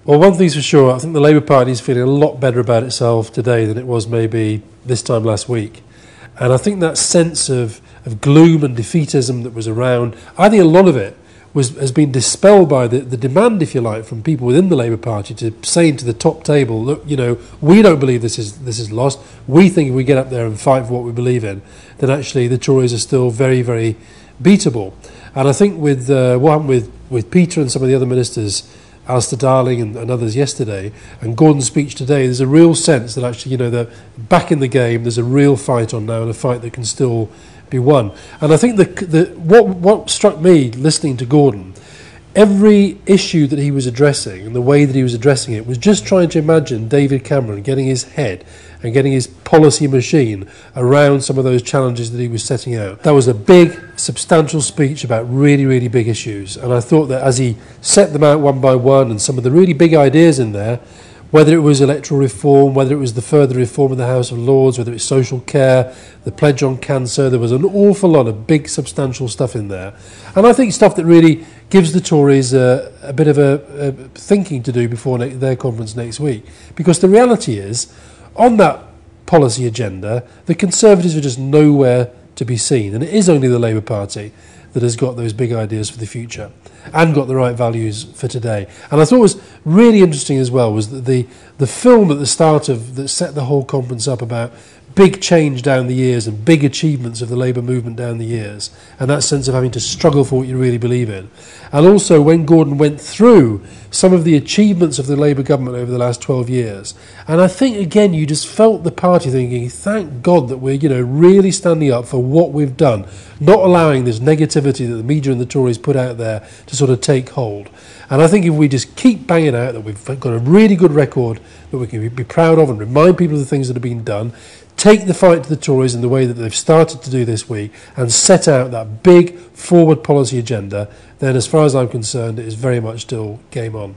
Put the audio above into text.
Well, one thing's for sure, I think the Labour Party is feeling a lot better about itself today than it was maybe this time last week. And I think that sense of gloom and defeatism that was around, I think a lot of it has been dispelled by the demand, if you like, from people within the Labour Party to saying to the top table, look, you know, we don't believe this is lost. We think if we get up there and fight for what we believe in, then actually the Tories are still very, very beatable. And I think with what happened with Peter and some of the other ministers, Alastair Darling and others yesterday, and Gordon's speech today, there's a real sense that actually, you know, they're back in the game, there's a real fight on now, and a fight that can still be won. And I think what struck me listening to Gordon, every issue that he was addressing and the way that he was addressing it was just trying to imagine David Cameron getting his head and getting his policy machine around some of those challenges that he was setting out. That was a big, substantial speech about really, really big issues. And I thought that as he set them out one by one and some of the really big ideas in there, whether it was electoral reform, whether it was the further reform of the House of Lords, whether it was social care, the pledge on cancer, there was an awful lot of big, substantial stuff in there. And I think stuff that really gives the Tories a bit of a thinking to do before their conference next week. Because the reality is, on that policy agenda, the Conservatives are just nowhere to be seen. And it is only the Labour Party that has got those big ideas for the future and got the right values for today. And I thought was really interesting as well was that the film at the start that set the whole conference up about big change down the years and big achievements of the Labour movement down the years, and that sense of having to struggle for what you really believe in. And also when Gordon went through some of the achievements of the Labour government over the last 12 years, and I think again you just felt the party thinking, thank God that we're, you know, really standing up for what we've done, not allowing this negativity that the media and the Tories put out there to sort of take hold. And I think if we just keep banging out that we've got a really good record that we can be proud of and remind people of the things that have been done, take the fight to the Tories in the way that they've started to do this week and set out that big forward policy agenda, then as far as I'm concerned, it is very much still game on.